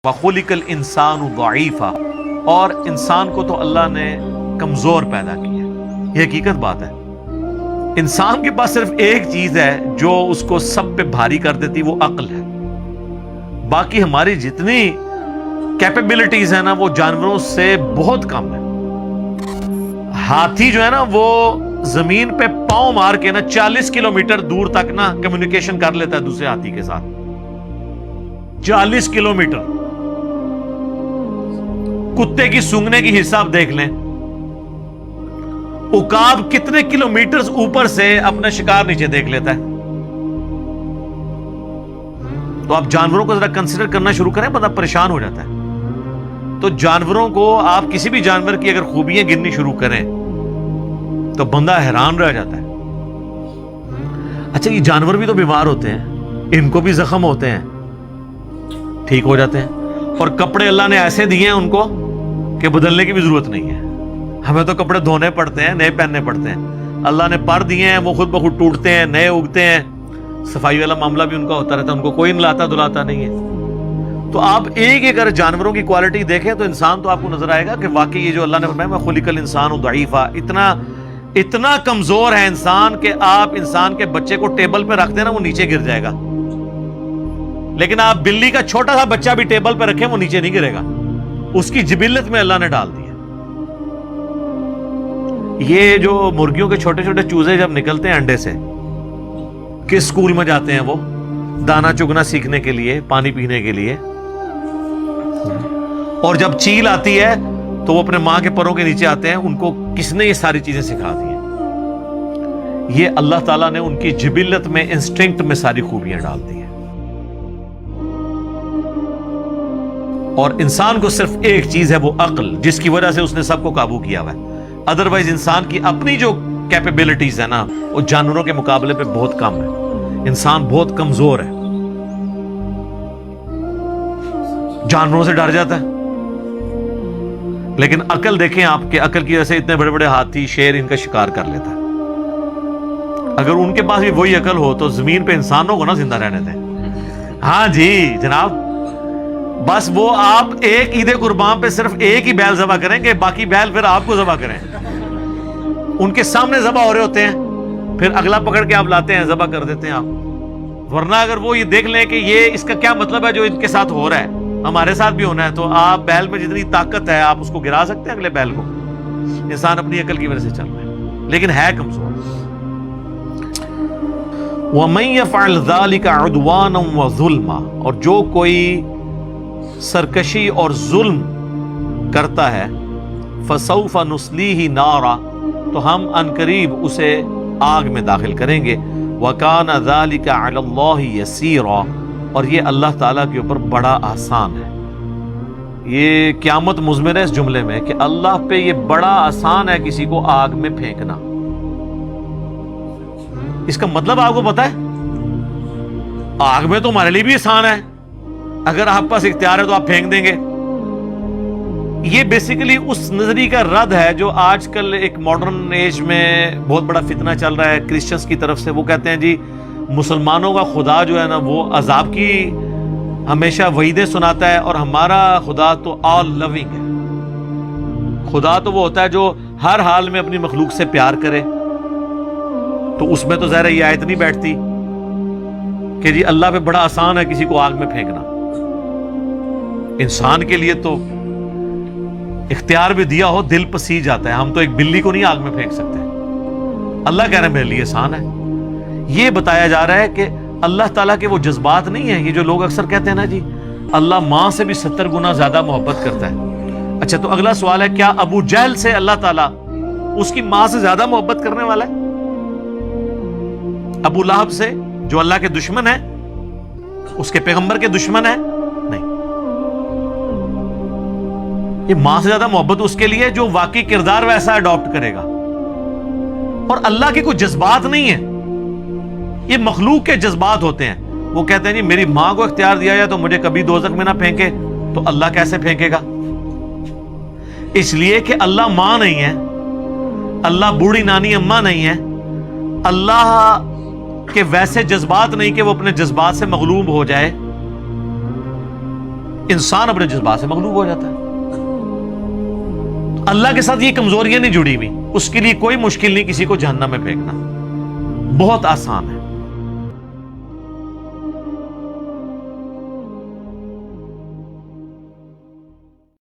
وَخُلِقَ الْإِنسَانُ ضَعِيفًا، اور انسان کو تو اللہ نے کمزور پیدا کیا. یہ حقیقت بات ہے. انسان کے پاس صرف ایک چیز ہے جو اس کو سب پہ بھاری کر دیتی، وہ عقل ہے. باقی ہماری جتنی کیپیبلٹیز ہیں نا وہ جانوروں سے بہت کم ہے. ہاتھی جو ہے نا وہ زمین پہ پاؤں مار کے نا 40 کلومیٹر دور تک نا کمیونیکیشن کر لیتا ہے دوسرے ہاتھی کے ساتھ. 40 کلومیٹر. کتے کی سونگنے کی حساب دیکھ لیں. عقاب کتنے کلومیٹرز اوپر سے اپنا شکار نیچے دیکھ لیتا ہے. تو آپ جانوروں کو ذرا کنسیڈر کرنا شروع کریں، بندہ پریشان ہو جاتا ہے. تو جانوروں کو آپ کسی بھی جانور کی اگر خوبیاں گننی شروع کریں تو بندہ حیران رہ جاتا ہے. اچھا یہ جانور بھی تو بیمار ہوتے ہیں، ان کو بھی زخم ہوتے ہیں، ٹھیک ہو جاتے ہیں. اور کپڑے اللہ نے ایسے دیے ہیں ان کو کہ بدلنے کی بھی ضرورت نہیں ہے. ہمیں تو کپڑے دھونے پڑتے ہیں، نئے پہننے پڑتے ہیں. اللہ نے پر دیے ہیں، وہ خود بخود ٹوٹتے ہیں، نئے اگتے ہیں. صفائی والا معاملہ بھی ان کا ہوتا رہتا ہے، ان کو کوئی نلاتا دلاتا نہیں ہے. تو آپ ایک اگر جانوروں کی کوالٹی دیکھیں تو انسان تو آپ کو نظر آئے گا کہ واقعی یہ جو اللہ نے فرمایا میں خلق الانسان ضعیفا، اتنا کمزور ہے انسان کہ آپ انسان کے بچے کو ٹیبل پہ رکھ دینا وہ نیچے گر جائے گا. لیکن آپ بلی کا چھوٹا سا بچہ بھی ٹیبل پہ رکھیں وہ نیچے نہیں گرے گا. اس کی جبلت میں اللہ نے ڈال دیا. یہ جو مرغیوں کے چھوٹے چھوٹے چوزے جب نکلتے ہیں انڈے سے، کس اسکول میں جاتے ہیں وہ؟ دانا چگنا سیکھنے کے لیے، پانی پینے کے لیے. اور جب چیل آتی ہے تو وہ اپنے ماں کے پروں کے نیچے آتے ہیں. ان کو کس نے یہ ساری چیزیں سکھا دی ہیں؟ یہ اللہ تعالیٰ نے ان کی جبلت میں، انسٹنکٹ میں ساری خوبیاں ڈال دی ہیں. اور انسان کو صرف ایک چیز ہے، وہ عقل، جس کی وجہ سے اس نے سب کو قابو کیا ہوا ہے. ادروائز انسان کی اپنی جو کیپیبلٹیز ہے نا وہ جانوروں کے مقابلے پہ بہت کم ہے. انسان بہت کمزور ہے، جانوروں سے ڈر جاتا ہے. لیکن عقل دیکھیں آپ کے، عقل کی وجہ سے اتنے بڑے بڑے ہاتھی، شیر ان کا شکار کر لیتا ہے. اگر ان کے پاس بھی وہی عقل ہو تو زمین پہ انسانوں کو نہ زندہ رہنے دیں. ہاں جی جناب، بس وہ آپ ایک عید قربان پہ صرف ایک ہی بیل ذبح کریں کہ باقی بیل پھر آپ کو ذبح کریں. ان کے سامنے ذبح ہو رہے ہوتے ہیں، پھر اگلا پکڑ کے آپ لاتے ہیں، ذبح کر دیتے ہیں آپ. ورنہ اگر وہ یہ دیکھ لیں کہ یہ اس کا کیا مطلب ہے جو ان کے ساتھ ہو رہا ہے، ہمارے ساتھ بھی ہونا ہے، تو آپ بیل میں جتنی طاقت ہے آپ اس کو گرا سکتے ہیں اگلے بیل کو. انسان اپنی عقل کی وجہ سے چل رہا ہے لیکن ہے کمزور. وَمَن يَفْعَلْ ذَلِكَ عُدْوَانًا وَظُلْمًا، اور جو کوئی سرکشی اور ظلم کرتا ہے، فَسَوْفَ نُصْلِيهِ نَارًا، تو ہم عنقریب اسے آگ میں داخل کریں گے. وَكَانَ ذَلِكَ عَلَى اللَّهِ يَسِيرًا، اور یہ اللہ تعالیٰ کے اوپر بڑا آسان ہے. یہ قیامت مضمر ہے اس جملے میں کہ اللہ پہ یہ بڑا آسان ہے کسی کو آگ میں پھینکنا. اس کا مطلب آپ کو پتا ہے؟ آگ میں تو ہمارے لیے بھی آسان ہے، اگر آپ پاس اختیار ہے تو آپ پھینک دیں گے. یہ بیسیکلی اس نظریے کا رد ہے جو آج کل ایک ماڈرن ایج میں بہت بڑا فتنہ چل رہا ہے کرسچنز کی طرف سے. وہ کہتے ہیں جی مسلمانوں کا خدا جو ہے نا وہ عذاب کی ہمیشہ وعیدیں سناتا ہے اور ہمارا خدا تو آل لونگ ہے. خدا تو وہ ہوتا ہے جو ہر حال میں اپنی مخلوق سے پیار کرے. تو اس میں تو ظاہر یہ آیت نہیں بیٹھتی کہ جی اللہ پہ بڑا آسان ہے کسی کو آگ میں پھینکنا. انسان کے لیے تو اختیار بھی دیا ہو دل پسیج جاتا ہے. ہم تو ایک بلی کو نہیں آگ میں پھینک سکتے. اللہ کہہ رہے ہیں میرے لیے آسان ہے. یہ بتایا جا رہا ہے کہ اللہ تعالیٰ کے وہ جذبات نہیں ہیں. یہ جو لوگ اکثر کہتے ہیں نا جی اللہ ماں سے بھی 70 گنا زیادہ محبت کرتا ہے. اچھا تو اگلا سوال ہے کیا ابو جہل سے اللہ تعالیٰ اس کی ماں سے زیادہ محبت کرنے والا ہے؟ ابو لہب سے جو اللہ کے دشمن ہے، اس کے پیغمبر کے دشمن ہے؟ نہیں. یہ ماں سے زیادہ محبت اس کے لیے جو واقعی کردار ویسا اڈاپٹ کرے گا. اور اللہ کے کوئی جذبات نہیں ہیں، یہ مخلوق کے جذبات ہوتے ہیں. وہ کہتے ہیں جی میری ماں کو اختیار دیا جائے تو مجھے کبھی دوزخ میں نہ پھینکے، تو اللہ کیسے پھینکے گا؟ اس لیے کہ اللہ ماں نہیں ہے، اللہ بوڑھی نانی اماں نہیں ہے، اللہ کے ویسے جذبات نہیں کہ وہ اپنے جذبات سے مغلوب ہو جائے. انسان اپنے جذبات سے مغلوب ہو جاتا ہے. اللہ کے ساتھ یہ کمزوریاں نہیں جڑی ہوئی، اس کے لیے کوئی مشکل نہیں کسی کو جہنم میں پھینکنا، بہت آسان ہے.